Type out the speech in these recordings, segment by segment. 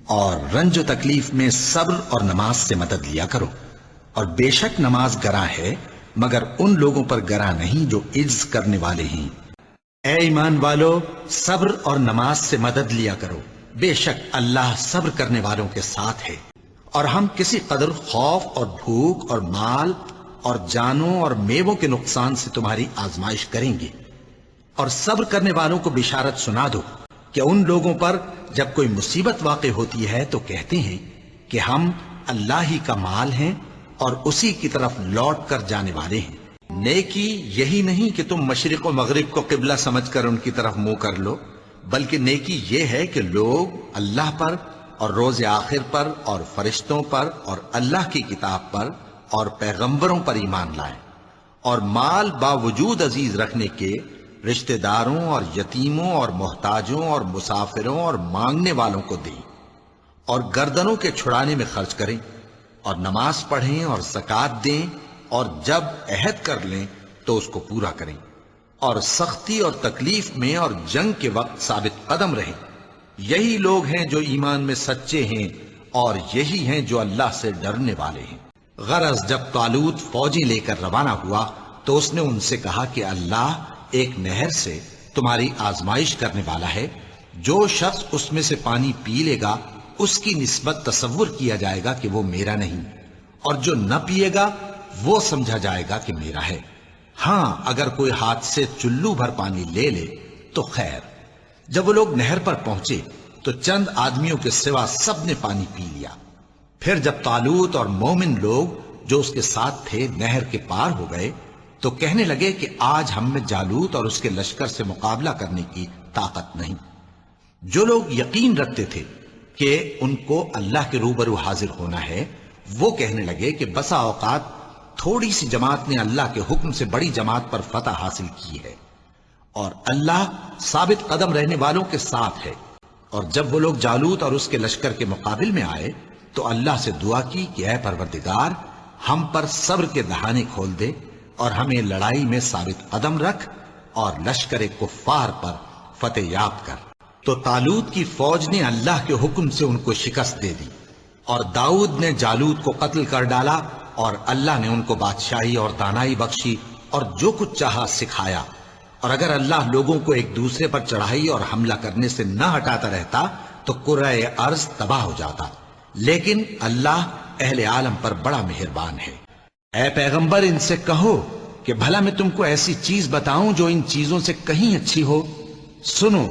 اور رنج و تکلیف میں صبر اور نماز سے مدد لیا کرو، اور بے شک نماز گراں ہے مگر ان لوگوں پر گراں نہیں جو عجز کرنے والے ہیں۔ اے ایمان والو، صبر اور نماز سے مدد لیا کرو، بے شک اللہ صبر کرنے والوں کے ساتھ ہے۔ اور ہم کسی قدر خوف اور بھوک اور مال اور جانوں اور میووں کے نقصان سے تمہاری آزمائش کریں گے، اور صبر کرنے والوں کو بشارت سنا دو کہ ان لوگوں پر جب کوئی مصیبت واقع ہوتی ہے تو کہتے ہیں کہ ہم اللہ ہی کا مال ہیں اور اسی کی طرف لوٹ کر جانے والے ہیں۔ نیکی یہی نہیں کہ تم مشرق و مغرب کو قبلہ سمجھ کر ان کی طرف منہ کر لو، بلکہ نیکی یہ ہے کہ لوگ اللہ پر اور روز آخر پر اور فرشتوں پر اور اللہ کی کتاب پر اور پیغمبروں پر ایمان لائیں، اور مال باوجود عزیز رکھنے کے رشتہ داروں اور یتیموں اور محتاجوں اور مسافروں اور مانگنے والوں کو دیں، اور گردنوں کے چھڑانے میں خرچ کریں، اور نماز پڑھیں اور زکوٰۃ دیں، اور جب عہد کر لیں تو اس کو پورا کریں، اور سختی اور تکلیف میں اور جنگ کے وقت ثابت قدم رہیں۔ یہی لوگ ہیں جو ایمان میں سچے ہیں، اور یہی ہیں جو اللہ سے ڈرنے والے ہیں۔ غرض جب طالوت فوجیں لے کر روانہ ہوا تو اس نے ان سے کہا کہ اللہ ایک نہر سے تمہاری آزمائش کرنے والا ہے، جو شخص اس میں سے پانی پی لے گا اس کی نسبت تصور کیا جائے گا کہ وہ میرا نہیں، اور جو نہ پیے گا وہ سمجھا جائے گا کہ میرا ہے۔ ہاں اگر کوئی ہاتھ سے چلو بھر پانی لے لے تو خیر۔ جب وہ لوگ نہر پر پہنچے تو چند آدمیوں کے سوا سب نے پانی پی لیا۔ پھر جب طالوت اور مومن لوگ جو اس کے ساتھ تھے نہر کے پار ہو گئے تو کہنے لگے کہ آج ہم میں جالوت اور اس کے لشکر سے مقابلہ کرنے کی طاقت نہیں۔ جو لوگ یقین رکھتے تھے کہ ان کو اللہ کے روبرو حاضر ہونا ہے، وہ کہنے لگے کہ بسا اوقات تھوڑی سی جماعت نے اللہ کے حکم سے بڑی جماعت پر فتح حاصل کی ہے، اور اللہ ثابت قدم رہنے والوں کے ساتھ ہے۔ اور جب وہ لوگ جالوت اور اس کے لشکر کے مقابل میں آئے تو اللہ سے دعا کی کہ اے پروردگار، ہم پر صبر کے دہانے کھول دے اور ہمیں لڑائی میں ثابت قدم رکھ اور لشکر کفار پر فتح یاب کر۔ تو طالوت کی فوج نے اللہ کے حکم سے ان کو شکست دے دی، اور داؤد نے جالوت کو قتل کر ڈالا، اور اللہ نے ان کو بادشاہی اور دانائی بخشی اور جو کچھ چاہا سکھایا۔ اور اگر اللہ لوگوں کو ایک دوسرے پر چڑھائی اور حملہ کرنے سے نہ ہٹاتا رہتا تو کرۂ ارض تباہ ہو جاتا، لیکن اللہ اہل عالم پر بڑا مہربان ہے۔ اے پیغمبر، ان سے کہو کہ بھلا میں تم کو ایسی چیز بتاؤں جو ان چیزوں سے کہیں اچھی ہو؟ سنو،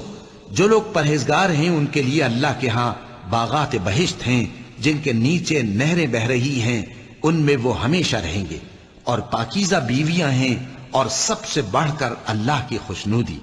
جو لوگ پرہیزگار ہیں ان کے لیے اللہ کے ہاں باغات بہشت ہیں جن کے نیچے نہریں بہ رہی ہیں، ان میں وہ ہمیشہ رہیں گے، اور پاکیزہ بیویاں ہیں، اور سب سے بڑھ کر اللہ کی خوشنودی۔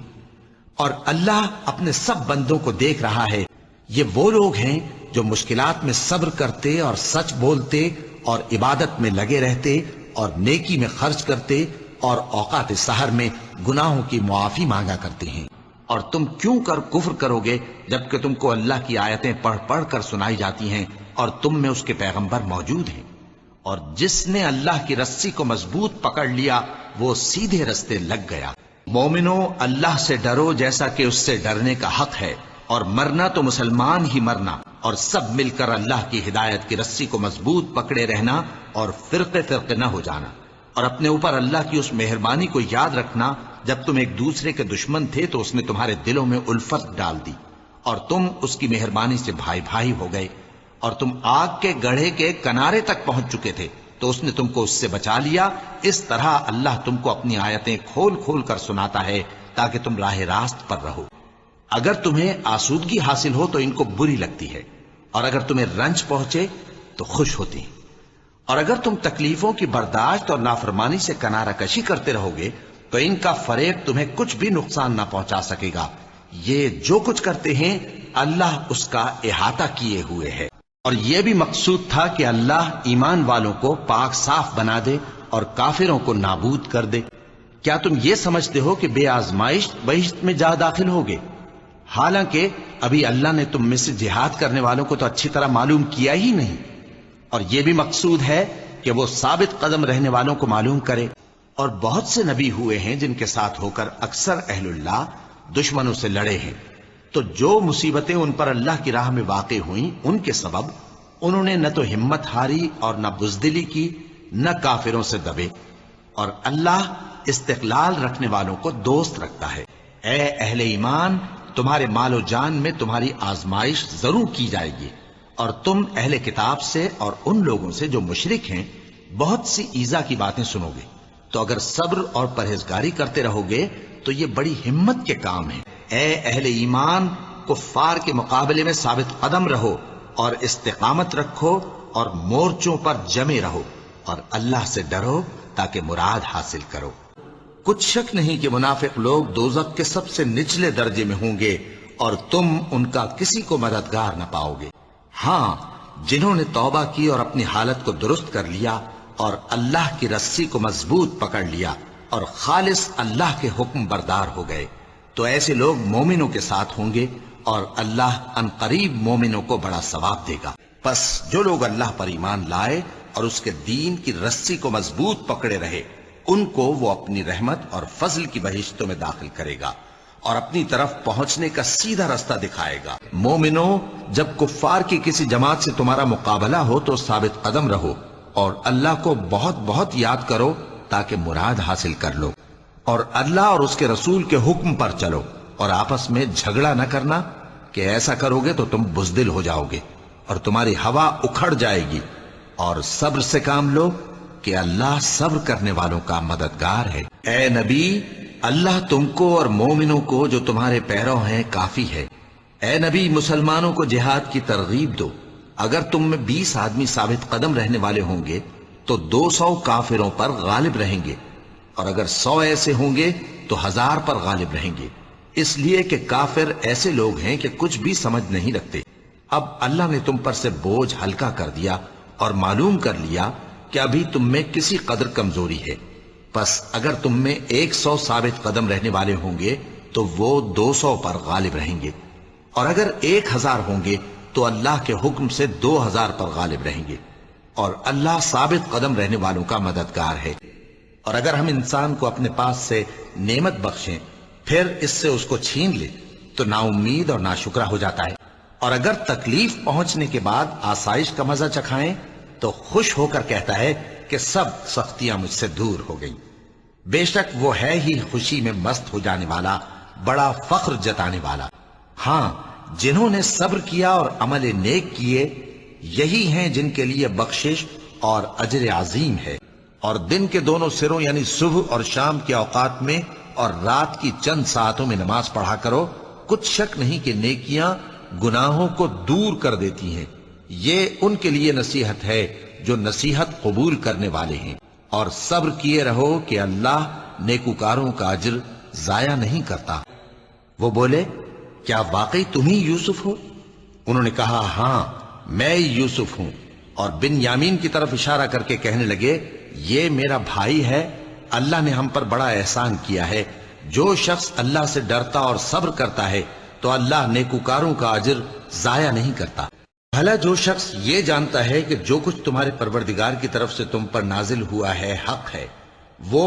اور اللہ اپنے سب بندوں کو دیکھ رہا ہے۔ یہ وہ لوگ ہیں جو مشکلات میں صبر کرتے اور سچ بولتے اور عبادت میں لگے رہتے اور نیکی میں خرچ کرتے اور اوقات سحر میں گناہوں کی معافی مانگا کرتے ہیں۔ اور تم کیوں کر کفر کرو گے جبکہ تم کو اللہ کی آیتیں پڑھ پڑھ کر سنائی جاتی ہیں اور تم میں اس کے پیغمبر موجود ہیں؟ اور جس نے اللہ کی رسی کو مضبوط پکڑ لیا وہ سیدھے رستے لگ گیا۔ مومنو، اللہ سے ڈرو جیسا کہ اس سے ڈرنے کا حق ہے، اور مرنا تو مسلمان ہی مرنا، اور سب مل کر اللہ کی ہدایت کی رسی کو مضبوط پکڑے رہنا اور فرقے فرقے نہ ہو جانا، اور اپنے اوپر اللہ کی اس مہربانی کو یاد رکھنا جب تم ایک دوسرے کے دشمن تھے تو اس نے تمہارے دلوں میں الفت ڈال دی اور تم اس کی مہربانی سے بھائی بھائی ہو گئے، اور تم آگ کے گڑھے کے کنارے تک پہنچ چکے تھے تو اس نے تم کو اس سے بچا لیا۔ اس طرح اللہ تم کو اپنی آیتیں کھول کھول کر سناتا ہے تاکہ تم راہ راست پر رہو۔ اگر تمہیں آسودگی حاصل ہو تو ان کو بری لگتی ہے، اور اگر تمہیں رنج پہنچے تو خوش ہوتی ہیں، اور اگر تم تکلیفوں کی برداشت اور نافرمانی سے کنارہ کشی کرتے رہو گے تو ان کا فریب تمہیں کچھ بھی نقصان نہ پہنچا سکے گا۔ یہ جو کچھ کرتے ہیں اللہ اس کا احاطہ کیے ہوئے ہے۔ اور یہ بھی مقصود تھا کہ اللہ ایمان والوں کو پاک صاف بنا دے اور کافروں کو نابود کر دے۔ کیا تم یہ سمجھتے ہو کہ بے آزمائش بہشت میں جا داخل ہوگے؟ حالانکہ ابھی اللہ نے تم میں سے جہاد کرنے والوں کو تو اچھی طرح معلوم کیا ہی نہیں۔ اور یہ بھی مقصود ہے کہ وہ ثابت قدم رہنے والوں کو معلوم کرے۔ اور بہت سے نبی ہوئے ہیں جن کے ساتھ ہو کر اکثر اہل اللہ دشمنوں سے لڑے ہیں، تو جو مصیبتیں ان پر اللہ کی راہ میں واقع ہوئیں ان کے سبب انہوں نے نہ تو ہمت ہاری اور نہ بزدلی کی، نہ کافروں سے دبے، اور اللہ استقلال رکھنے والوں کو دوست رکھتا ہے۔ اے اہل ایمان، تمہارے مال و جان میں تمہاری آزمائش ضرور کی جائے گی، اور تم اہل کتاب سے اور ان لوگوں سے جو مشرک ہیں بہت سی ایذا کی باتیں سنو گے، تو اگر صبر اور پرہیزگاری کرتے رہو گے تو یہ بڑی ہمت کے کام ہیں۔ اے اہل ایمان، کفار کے مقابلے میں ثابت قدم رہو اور استقامت رکھو اور مورچوں پر جمے رہو، اور اللہ سے ڈرو تاکہ مراد حاصل کرو۔ کچھ شک نہیں کہ منافق لوگ دوزخ کے سب سے نچلے درجے میں ہوں گے اور تم ان کا کسی کو مددگار نہ پاؤ گے۔ ہاں، جنہوں نے توبہ کی اور اپنی حالت کو درست کر لیا اور اللہ کی رسی کو مضبوط پکڑ لیا اور خالص اللہ کے حکم بردار ہو گئے، تو ایسے لوگ مومنوں کے ساتھ ہوں گے اور اللہ عنقریب مومنوں کو بڑا ثواب دے گا۔ پس جو لوگ اللہ پر ایمان لائے اور اس کے دین کی رسی کو مضبوط پکڑے رہے، ان کو وہ اپنی رحمت اور فضل کی بہشتوں میں داخل کرے گا اور اپنی طرف پہنچنے کا سیدھا رستہ دکھائے گا۔ مومنو، جب کفار کی کسی جماعت سے تمہارا مقابلہ ہو تو ثابت قدم رہو اور اللہ کو بہت بہت یاد کرو تاکہ مراد حاصل کر لو، اور اللہ اور اس کے رسول کے حکم پر چلو، اور آپس میں جھگڑا نہ کرنا کہ ایسا کرو گے تو تم بزدل ہو جاؤ گے اور تمہاری ہوا اکھڑ جائے گی، اور صبر سے کام لو کہ اللہ صبر کرنے والوں کا مددگار ہے۔ اے نبی، اللہ تم کو اور مومنوں کو جو تمہارے پیرو ہیں کافی ہے۔ اے نبی، مسلمانوں کو جہاد کی ترغیب دو۔ اگر تم میں 20 آدمی ثابت قدم رہنے والے ہوں گے تو 200 کافروں پر غالب رہیں گے، اور اگر 100 ایسے ہوں گے تو 1000 پر غالب رہیں گے، اس لیے کہ کافر ایسے لوگ ہیں کہ کچھ بھی سمجھ نہیں رکھتے۔ اب اللہ نے تم پر سے بوجھ ہلکا کر دیا اور معلوم کر لیا کہ ابھی تم میں کسی قدر کمزوری ہے، پس اگر تم میں 100 ثابت قدم رہنے والے ہوں گے تو وہ 200 پر غالب رہیں گے، اور اگر 1000 ہوں گے تو اللہ کے حکم سے 2000 پر غالب رہیں گے، اور اللہ ثابت قدم رہنے والوں کا مددگار ہے۔ اور اگر ہم انسان کو اپنے پاس سے نعمت بخشیں پھر اس سے اس کو چھین لے تو نا امید اور ناشکرا ہو جاتا ہے، اور اگر تکلیف پہنچنے کے بعد آسائش کا مزہ چکھائیں تو خوش ہو کر کہتا ہے کہ سب سختیاں مجھ سے دور ہو گئیں۔ بے شک وہ ہے ہی خوشی میں مست ہو جانے والا، بڑا فخر جتانے والا۔ ہاں، جنہوں نے صبر کیا اور عمل نیک کیے، یہی ہیں جن کے لیے بخشش اور اجر عظیم ہے۔ اور دن کے دونوں سروں یعنی صبح اور شام کے اوقات میں اور رات کی چند ساعتوں میں نماز پڑھا کرو، کچھ شک نہیں کہ نیکیاں گناہوں کو دور کر دیتی ہیں۔ یہ ان کے لیے نصیحت ہے جو نصیحت قبول کرنے والے ہیں، اور صبر کیے رہو کہ اللہ نیکوکاروں کا اجر ضائع نہیں کرتا۔ وہ بولے، کیا واقعی تم ہی یوسف ہو؟ انہوں نے کہا، ہاں میں یوسف ہوں، اور بن یامین کی طرف اشارہ کر کے کہنے لگے، یہ میرا بھائی ہے۔ اللہ نے ہم پر بڑا احسان کیا ہے۔ جو شخص اللہ سے ڈرتا اور صبر کرتا ہے تو اللہ نیکوکاروں کا اجر ضائع نہیں کرتا۔ بھلا جو شخص یہ جانتا ہے کہ جو کچھ تمہارے پروردگار کی طرف سے تم پر نازل ہوا ہے حق ہے، وہ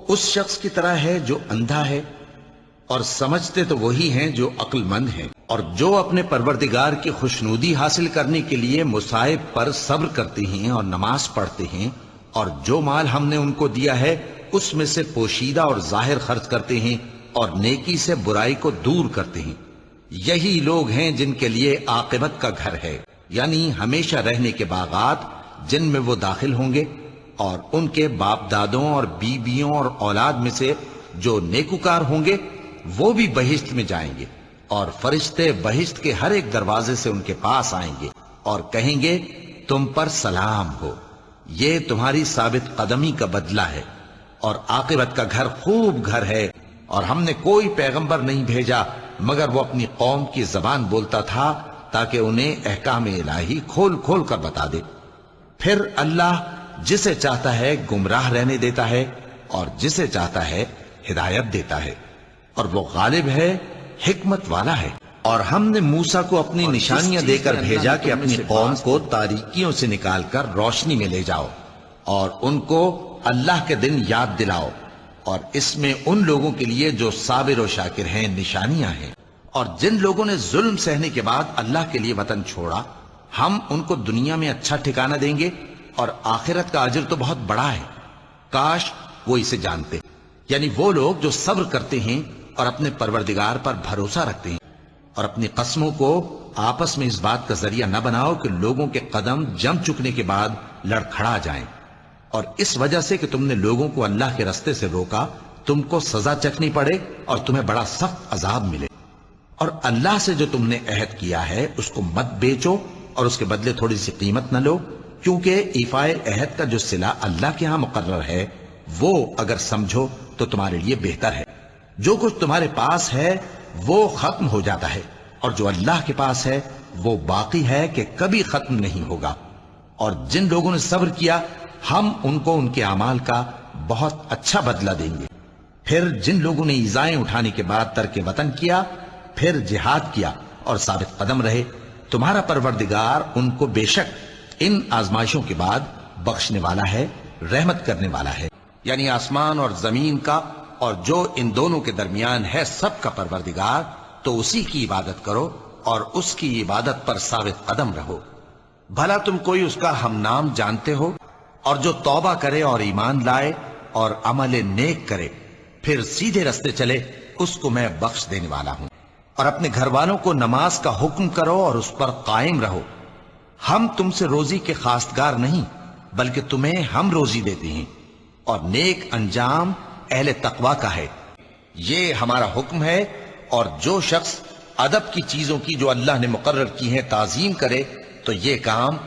اس شخص کی طرح ہے جو اندھا ہے، اور سمجھتے تو وہی ہیں جو عقل مند ہیں۔ اور جو اپنے پروردگار کی خوشنودی حاصل کرنے کے لیے مصائب پر صبر کرتے ہیں اور نماز پڑھتے ہیں، اور جو مال ہم نے ان کو دیا ہے اس میں سے پوشیدہ اور ظاہر خرچ کرتے ہیں اور نیکی سے برائی کو دور کرتے ہیں، یہی لوگ ہیں جن کے لیے عاقبت کا گھر ہے، یعنی ہمیشہ رہنے کے باغات جن میں وہ داخل ہوں گے، اور ان کے باپ دادوں اور بیویوں اور اولاد میں سے جو نیکوکار ہوں گے وہ بھی بہشت میں جائیں گے، اور فرشتے بہشت کے ہر ایک دروازے سے ان کے پاس آئیں گے اور کہیں گے، تم پر سلام ہو، یہ تمہاری ثابت قدمی کا بدلہ ہے، اور عاقبت کا گھر خوب گھر ہے۔ اور ہم نے کوئی پیغمبر نہیں بھیجا مگر وہ اپنی قوم کی زبان بولتا تھا تاکہ انہیں احکام الہی کھول کھول کر بتا دے۔ پھر اللہ جسے چاہتا ہے گمراہ رہنے دیتا ہے اور جسے چاہتا ہے ہدایت دیتا ہے، اور وہ غالب ہے، حکمت والا ہے۔ اور ہم نے موسیٰ کو اپنی نشانیاں دے کر بھیجا کہ اپنی قوم کو تاریکیوں سے نکال کر روشنی میں لے جاؤ، اور ان کو اللہ کے دن یاد دلاؤ، اور اس میں ان لوگوں کے لیے جو صابر و شاکر ہیں نشانیاں ہیں۔ اور جن لوگوں نے ظلم سہنے کے بعد اللہ کے لیے وطن چھوڑا، ہم ان کو دنیا میں اچھا ٹھکانہ دیں گے اور آخرت کا اجر تو بہت بڑا ہے، کاش وہ اسے جانتے۔ یعنی وہ لوگ جو صبر کرتے ہیں اور اپنے پروردگار پر بھروسہ رکھتے ہیں، اور اپنی قسموں کو آپس میں اس بات کا ذریعہ نہ بناؤ کہ لوگوں کے قدم جم چکنے کے بعد لڑکھڑا جائیں، اور اس وجہ سے کہ تم نے لوگوں کو اللہ کے رستے سے روکا تم کو سزا چکھنی پڑے اور تمہیں بڑا سخت عذاب ملے۔ اور اللہ سے جو تم نے عہد کیا ہے اس کو مت بیچو اور اس کے بدلے تھوڑی سی قیمت نہ لو، کیونکہ ایفائے عہد کا جو صلہ اللہ کے ہاں مقرر ہے وہ اگر سمجھو تو تمہارے لیے بہتر ہے۔ جو کچھ تمہارے پاس ہے وہ ختم ہو جاتا ہے، اور جو اللہ کے پاس ہے وہ باقی ہے کہ کبھی ختم نہیں ہوگا۔ اور جن لوگوں نے صبر کیا ہم ان کو ان کے اعمال کا بہت اچھا بدلہ دیں گے۔ پھر جن لوگوں نے ایذائیں اٹھانے کے بعد ترک وطن کیا، پھر جہاد کیا اور ثابت قدم رہے، تمہارا پروردگار ان کو بے شک ان آزمائشوں کے بعد بخشنے والا ہے، رحمت کرنے والا ہے۔ یعنی آسمان اور زمین کا اور جو ان دونوں کے درمیان ہے سب کا پروردگار، تو اسی کی عبادت کرو اور اس کی عبادت پر ثابت قدم رہو۔ بھلا تم کوئی اس کا ہم نام جانتے ہو؟ اور جو توبہ کرے اور ایمان لائے اور عمل نیک کرے پھر سیدھے رستے چلے، اس کو میں بخش دینے والا ہوں۔ اور اپنے گھر والوں کو نماز کا حکم کرو اور اس پر قائم رہو۔ ہم تم سے روزی کے خواستگار نہیں، بلکہ تمہیں ہم روزی دیتے ہیں، اور نیک انجام اہل تقوی کا ہے۔ یہ ہمارا حکم ہے، اور جو شخص ادب کی چیزوں کی جو اللہ نے مقرر کی ہیں تعظیم کرے تو یہ کام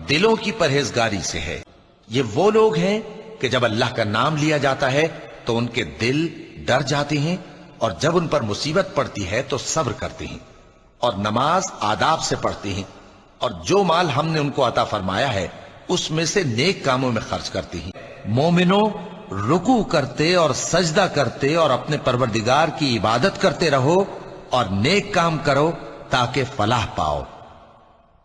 دلوں کی پرہیزگاری سے ہے۔ یہ وہ لوگ ہیں کہ جب اللہ کا نام لیا جاتا ہے تو ان کے دل ڈر جاتے ہیں، اور جب ان پر مصیبت پڑتی ہے تو صبر کرتے ہیں، اور نماز آداب سے پڑھتے ہیں، اور جو مال ہم نے ان کو عطا فرمایا ہے اس میں سے نیک کاموں میں خرچ کرتے ہیں۔ مومنوں، رکوع کرتے اور سجدہ کرتے اور اپنے پروردگار کی عبادت کرتے رہو اور نیک کام کرو تاکہ فلاح پاؤ۔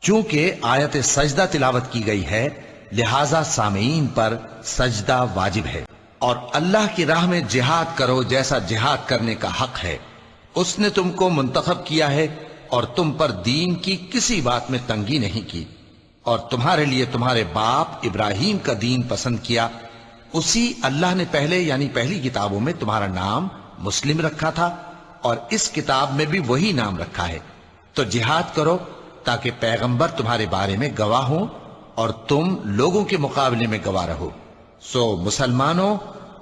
چونکہ آیت سجدہ تلاوت کی گئی ہے لہذا سامعین پر سجدہ واجب ہے۔ اور اللہ کی راہ میں جہاد کرو جیسا جہاد کرنے کا حق ہے۔ اس نے تم کو منتخب کیا ہے اور تم پر دین کی کسی بات میں تنگی نہیں کی، اور تمہارے لیے تمہارے باپ ابراہیم کا دین پسند کیا۔ اسی اللہ نے پہلے یعنی پہلی کتابوں میں تمہارا نام مسلم رکھا تھا، اور اس کتاب میں بھی وہی نام رکھا ہے۔ تو جہاد کرو تاکہ پیغمبر تمہارے بارے میں گواہ ہوں اور تم لوگوں کے مقابلے میں گواہ رہو۔ سو مسلمانوں،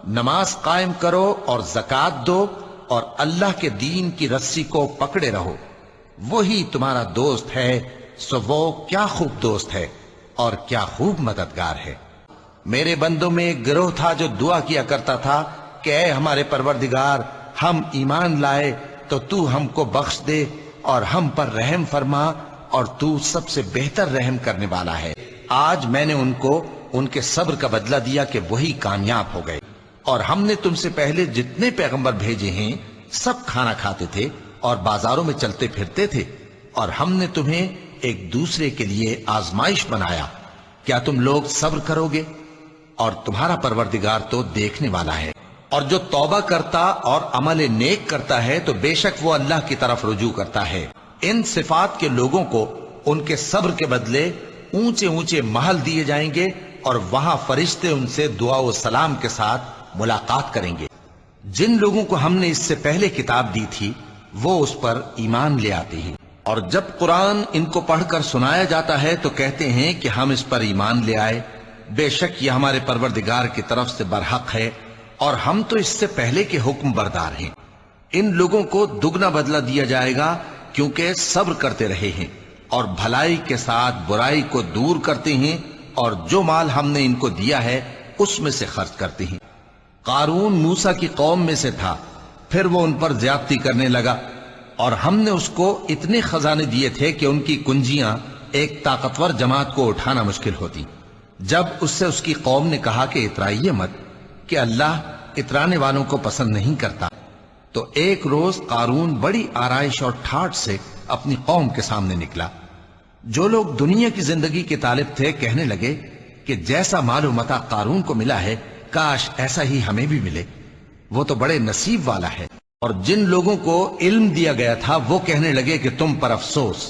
نماز قائم کرو اور زکوٰۃ دو اور اللہ کے دین کی رسی کو پکڑے رہو، وہی تمہارا دوست ہے۔ سو وہ کیا خوب دوست ہے اور کیا خوب مددگار ہے۔ میرے بندوں میں ایک گروہ تھا جو دعا کیا کرتا تھا کہ اے ہمارے پروردگار، ہم ایمان لائے تو تو ہم کو بخش دے اور ہم پر رحم فرما، اور تو سب سے بہتر رحم کرنے والا ہے۔ آج میں نے ان کو ان کے صبر کا بدلہ دیا کہ وہی کامیاب ہو گئے۔ اور ہم نے تم سے پہلے جتنے پیغمبر بھیجے ہیں سب کھانا کھاتے تھے اور بازاروں میں چلتے پھرتے تھے، اور ہم نے تمہیں ایک دوسرے کے لیے آزمائش بنایا۔ کیا تم لوگ صبر کرو گے؟ اور تمہارا پروردگار تو دیکھنے والا ہے۔ اور جو توبہ کرتا اور عمل نیک کرتا ہے تو بے شک وہ اللہ کی طرف رجوع کرتا ہے۔ ان صفات کے لوگوں کو ان کے صبر کے بدلے اونچے اونچے محل دیے جائیں گے، اور وہاں فرشتے ان سے دعا و سلام کے ساتھ ملاقات کریں گے۔ جن لوگوں کو ہم نے اس سے پہلے کتاب دی تھی وہ اس پر ایمان لے آتے ہیں، اور جب قرآن ان کو پڑھ کر سنایا جاتا ہے تو کہتے ہیں کہ ہم اس پر ایمان لے آئے، بے شک یہ ہمارے پروردگار کی طرف سے برحق ہے، اور ہم تو اس سے پہلے کے حکم بردار ہیں۔ ان لوگوں کو دگنا بدلہ دیا جائے گا کیونکہ صبر کرتے رہے ہیں اور بھلائی کے ساتھ برائی کو دور کرتے ہیں، اور جو مال ہم نے ان کو دیا ہے اس میں سے خرچ کرتے ہیں۔ قارون موسیٰ کی قوم میں سے تھا، پھر وہ ان پر زیادتی کرنے لگا، اور ہم نے اس کو اتنے خزانے دیے تھے کہ ان کی کنجیاں ایک طاقتور جماعت کو اٹھانا مشکل ہوتی۔ جب اس سے اس کی قوم نے کہا کہ اترائیے مت، کہ اللہ اترانے والوں کو پسند نہیں کرتا، تو ایک روز قارون بڑی آرائش اور ٹھاٹھ سے اپنی قوم کے سامنے نکلا۔ جو لوگ دنیا کی زندگی کے طالب تھے کہنے لگے کہ جیسا مال و متاع قارون کو ملا ہے کاش ایسا ہی ہمیں بھی ملے، وہ تو بڑے نصیب والا ہے۔ اور جن لوگوں کو علم دیا گیا تھا وہ کہنے لگے کہ تم پر افسوس،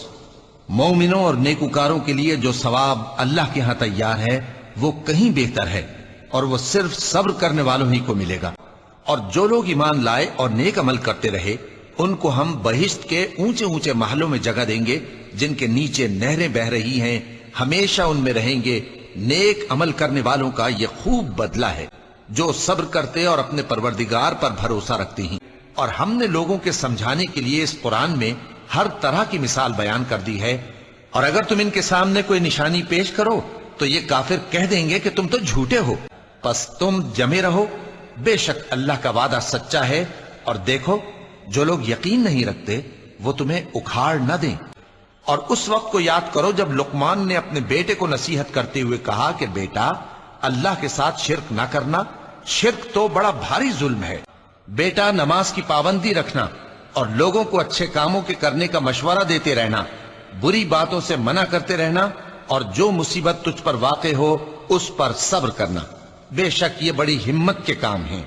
مومنوں اور نیکوکاروں کے لیے جو ثواب اللہ کے ہاں تیار ہے وہ کہیں بہتر ہے، اور وہ صرف صبر کرنے والوں ہی کو ملے گا۔ اور جو لوگ ایمان لائے اور نیک عمل کرتے رہے ان کو ہم بہشت کے اونچے اونچے محلوں میں جگہ دیں گے جن کے نیچے نہریں بہ رہی ہیں، ہمیشہ ان میں رہیں گے۔ نیک عمل کرنے والوں کا یہ خوب بدلہ ہے جو صبر کرتے اور اپنے پروردگار پر بھروسہ رکھتے ہیں۔ اور ہم نے لوگوں کے سمجھانے کے لیے اس قرآن میں ہر طرح کی مثال بیان کر دی ہے، اور اگر تم ان کے سامنے کوئی نشانی پیش کرو تو یہ کافر کہہ دیں گے کہ تم تو جھوٹے ہو، پس تم جمے رہو، بے شک اللہ کا وعدہ سچا ہے۔ اور دیکھو جو لوگ یقین نہیں رکھتے وہ تمہیں اکھاڑ نہ دیں۔ اور اس وقت کو یاد کرو جب لقمان نے اپنے بیٹے کو نصیحت کرتے ہوئے کہا کہ بیٹا اللہ کے ساتھ شرک نہ کرنا، شرک تو بڑا بھاری ظلم ہے۔ بیٹا نماز کی پابندی رکھنا اور لوگوں کو اچھے کاموں کے کرنے کا مشورہ دیتے رہنا، بری باتوں سے منع کرتے رہنا، اور جو مصیبت تجھ پر واقع ہو اس پر صبر کرنا، بے شک یہ بڑی ہمت کے کام ہیں۔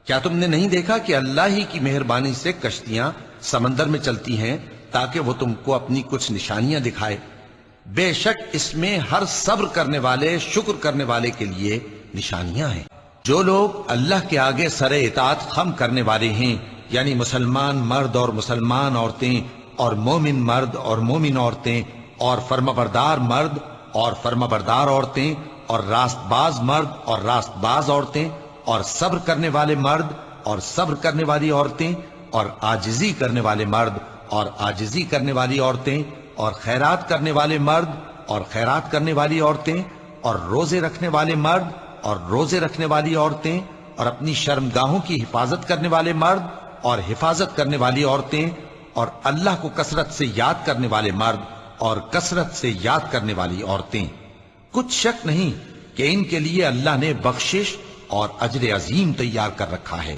کیا تم نے نہیں دیکھا کہ اللہ ہی کی مہربانی سے کشتیاں سمندر میں چلتی ہیں تاکہ وہ تم کو اپنی کچھ نشانیاں دکھائے؟ بے شک اس میں ہر صبر کرنے والے، شکر کرنے والے کے لیے نشانیاں ہیں۔ جو لوگ اللہ کے آگے سر اطاعت خم کرنے والے ہیں، یعنی مسلمان مرد اور مسلمان عورتیں، اور مومن مرد اور مومن عورتیں، اور فرمانبردار مرد اور فرمانبردار عورتیں، اور راست باز مرد اور راست باز عورتیں، اور صبر کرنے والے مرد اور صبر کرنے والی عورتیں، اور عاجزی کرنے والے مرد اور عاجزی کرنے والی عورتیں، اور خیرات کرنے والے مرد اور خیرات کرنے والی عورتیں، اور روزے رکھنے والے مرد اور روزے رکھنے والی عورتیں، اور اپنی شرمگاہوں کی حفاظت کرنے والے مرد اور حفاظت کرنے والی عورتیں، اور اللہ کو کثرت سے یاد کرنے والے مرد اور کثرت سے یاد کرنے والی عورتیں۔ کچھ شک نہیں کہ ان کے لیے اللہ نے بخشش اور اجر عظیم تیار کر رکھا ہے۔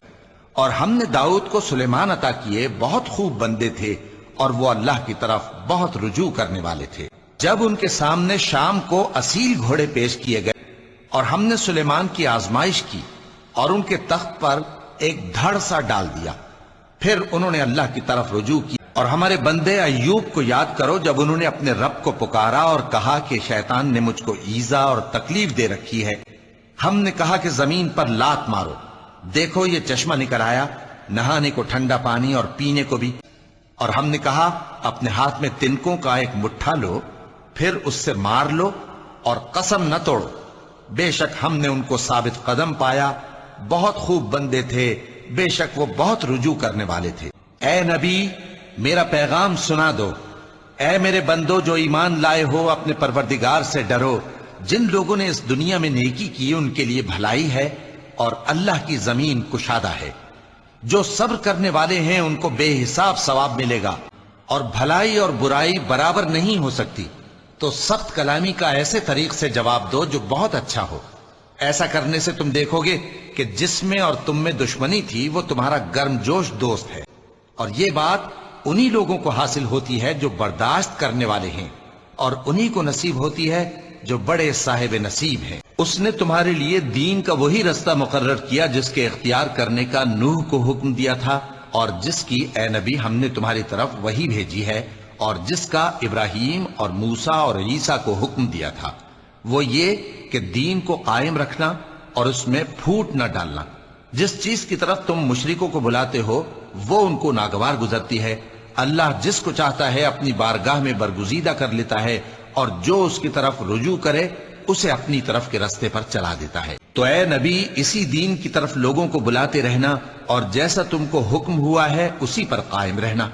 اور ہم نے داؤد کو سلیمان عطا کیے، بہت خوب بندے تھے اور وہ اللہ کی طرف بہت رجوع کرنے والے تھے۔ جب ان کے سامنے شام کو اصیل گھوڑے پیش کیے گئے اور ہم نے سلیمان کی آزمائش کی اور ان کے تخت پر ایک دھڑ سا ڈال دیا، پھر انہوں نے اللہ کی طرف رجوع کی۔ اور ہمارے بندے ایوب کو یاد کرو جب انہوں نے اپنے رب کو پکارا اور کہا کہ شیطان نے مجھ کو ایذا اور تکلیف دے رکھی ہے۔ ہم نے کہا کہ زمین پر لات مارو، دیکھو یہ چشمہ نکل آیا، نہانے کو ٹھنڈا پانی اور پینے کو بھی۔ اور ہم نے کہا اپنے ہاتھ میں تنکوں کا ایک مٹھا لو، پھر اس سے مار لو اور قسم نہ توڑو، بے شک ہم نے ان کو ثابت قدم پایا، بہت خوب بندے تھے، بے شک وہ بہت رجوع کرنے والے تھے۔ اے نبی میرا پیغام سنا دو، اے میرے بندو جو ایمان لائے ہو اپنے پروردگار سے ڈرو۔ جن لوگوں نے اس دنیا میں نیکی کی ان کے لیے بھلائی ہے اور اللہ کی زمین کشادہ ہے۔ جو صبر کرنے والے ہیں ان کو بے حساب ثواب ملے گا، اور بھلائی اور برائی برابر نہیں ہو سکتی، تو سخت کلامی کا ایسے طریق سے جواب دو جو بہت اچھا ہو۔ ایسا کرنے سے تم دیکھو گے کہ جس میں اور تم میں دشمنی تھی وہ تمہارا گرم جوش دوست ہے، اور یہ بات انہی لوگوں کو حاصل ہوتی ہے جو برداشت کرنے والے ہیں، اور انہی کو نصیب ہوتی ہے جو بڑے صاحب نصیب ہیں۔ اس نے تمہارے لیے دین کا وہی رستہ مقرر کیا جس کے اختیار کرنے کا نوح کو حکم دیا تھا، اور جس کی اے نبی ہم نے تمہاری طرف وہی بھیجی ہے، اور جس کا ابراہیم اور موسیٰ اور عیسیٰ کو حکم دیا تھا، وہ یہ کہ دین کو قائم رکھنا اور اس میں پھوٹ نہ ڈالنا۔ جس چیز کی طرف تم مشرکوں کو بلاتے ہو وہ ان کو ناگوار گزرتی ہے، اللہ جس کو چاہتا ہے اپنی بارگاہ میں برگزیدہ کر لیتا ہے، اور جو اس کی طرف رجوع کرے اسے اپنی طرف کے رستے پر چلا دیتا ہے۔ تو اے نبی اسی دین کی طرف لوگوں کو بلاتے رہنا، اور جیسا تم کو حکم ہوا ہے اسی پر قائم رہنا،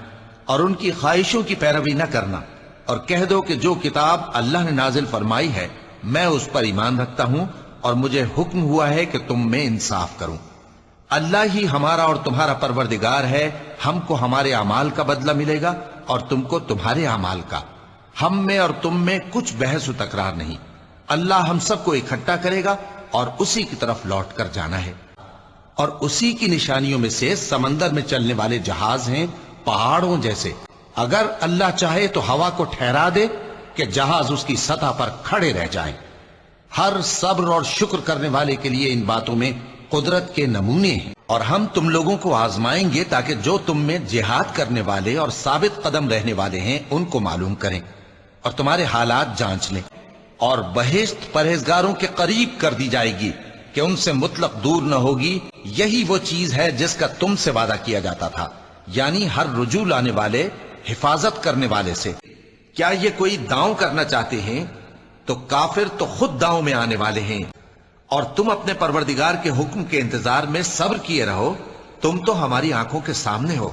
اور ان کی خواہشوں کی پیروی نہ کرنا، اور کہہ دو کہ جو کتاب اللہ نے نازل فرمائی ہے میں اس پر ایمان رکھتا ہوں، اور مجھے حکم ہوا ہے کہ تم میں انصاف کروں۔ اللہ ہی ہمارا اور تمہارا پروردگار ہے، ہم کو ہمارے اعمال کا بدلہ ملے گا اور تم کو تمہارے اعمال کا، ہم میں اور تم میں کچھ بحث و تکرار نہیں۔ اللہ ہم سب کو اکٹھا کرے گا اور اسی کی طرف لوٹ کر جانا ہے۔ اور اسی کی نشانیوں میں سے سمندر میں چلنے والے جہاز ہیں پہاڑوں جیسے، اگر اللہ چاہے تو ہوا کو ٹھہرا دے کہ جہاز اس کی سطح پر کھڑے رہ جائیں۔ ہر صبر اور شکر کرنے والے کے لیے ان باتوں میں قدرت کے نمونے ہیں، اور ہم تم لوگوں کو آزمائیں گے تاکہ جو تم میں جہاد کرنے والے اور ثابت قدم رہنے والے ہیں ان کو معلوم کریں اور تمہارے حالات جانچ لیں، اور بہشت پرہیزگاروں کے قریب کر دی جائے گی کہ ان سے مطلق دور نہ ہوگی۔ یہی وہ چیز ہے جس کا تم سے وعدہ کیا جاتا تھا، یعنی ہر رجوع لانے والے حفاظت کرنے والے سے۔ کیا یہ کوئی داؤں کرنا چاہتے ہیں تو کافر تو خود داؤں میں آنے والے ہیں، اور تم اپنے پروردگار کے حکم کے انتظار میں صبر کیے رہو، تم تو ہماری آنکھوں کے سامنے ہو،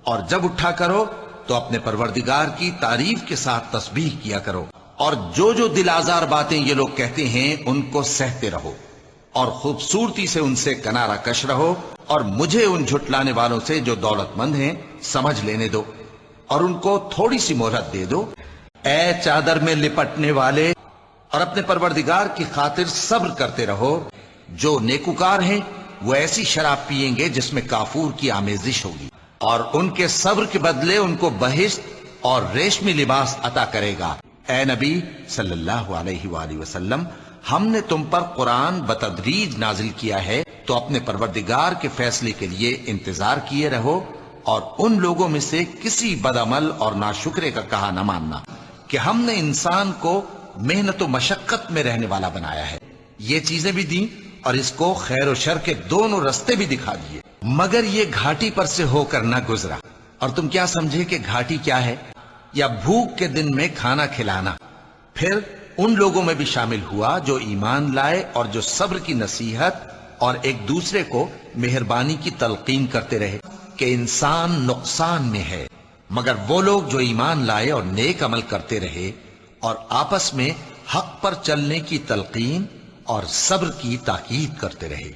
اور جب اٹھا کرو تو اپنے پروردگار کی تعریف کے ساتھ تسبیح کیا کرو، اور جو دل آزار باتیں یہ لوگ کہتے ہیں ان کو سہتے رہو، اور خوبصورتی سے ان سے کنارہ کش رہو، اور مجھے ان جھٹلانے والوں سے جو دولت مند ہیں سمجھ لینے دو، اور ان کو تھوڑی سی مہلت دے دو۔ اے چادر میں لپٹنے والے، اور اپنے پروردگار کی خاطر صبر کرتے رہو۔ جو نیکوکار ہیں وہ ایسی شراب پیئیں گے جس میں کافور کی آمیزش ہوگی، اور ان کے صبر کے بدلے ان کو بہشت اور ریشمی لباس عطا کرے گا۔ اے نبی صلی اللہ علیہ وآلہ وسلم، ہم نے تم پر قرآن بتدریج نازل کیا ہے، تو اپنے پروردگار کے فیصلے کے لیے انتظار کیے رہو، اور ان لوگوں میں سے کسی بدعمل اور ناشکرے کا کہا نہ ماننا کہ ہم نے انسان کو محنت و مشقت میں رہنے والا بنایا ہے، یہ چیزیں بھی دیں اور اس کو خیر و شر کے دونوں رستے بھی دکھا دیے، مگر یہ گھاٹی پر سے ہو کر نہ گزرا۔ اور تم کیا سمجھے کہ گھاٹی کیا ہے؟ یا بھوک کے دن میں کھانا کھلانا۔ پھر ان لوگوں میں بھی شامل ہوا جو ایمان لائے اور جو صبر کی نصیحت اور ایک دوسرے کو مہربانی کی تلقین کرتے رہے کہ انسان نقصان میں ہے، مگر وہ لوگ جو ایمان لائے اور نیک عمل کرتے رہے اور آپس میں حق پر چلنے کی تلقین اور صبر کی تاکید کرتے رہے۔